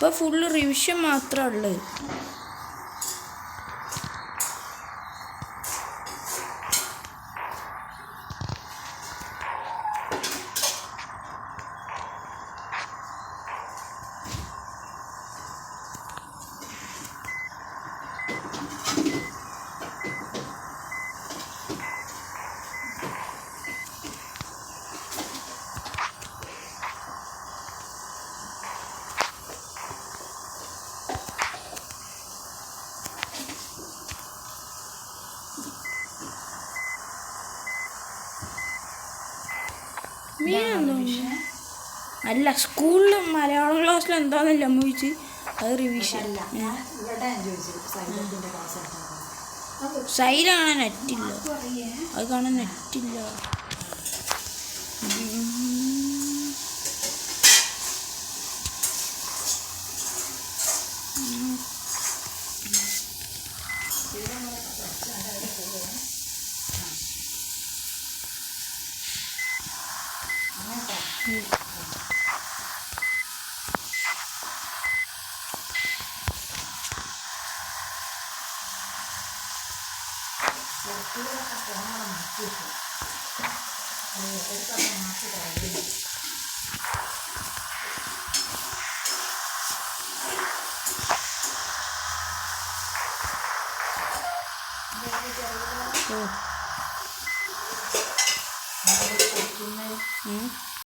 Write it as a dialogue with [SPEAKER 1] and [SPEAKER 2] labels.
[SPEAKER 1] ഇപ്പോൾ full revision മാത്രമേ ഉള്ളൂ. അല്ല, സ്കൂളിൽ മലയാളം ക്ലാസ്സിൽ എന്താണെന്നല്ല അമ്മ ചോദിച്ച്. അത് റിവിഷൻ. സൈഡ് കാണാൻ നെറ്റില്ല, അത് കാണാൻ നെറ്റില്ല.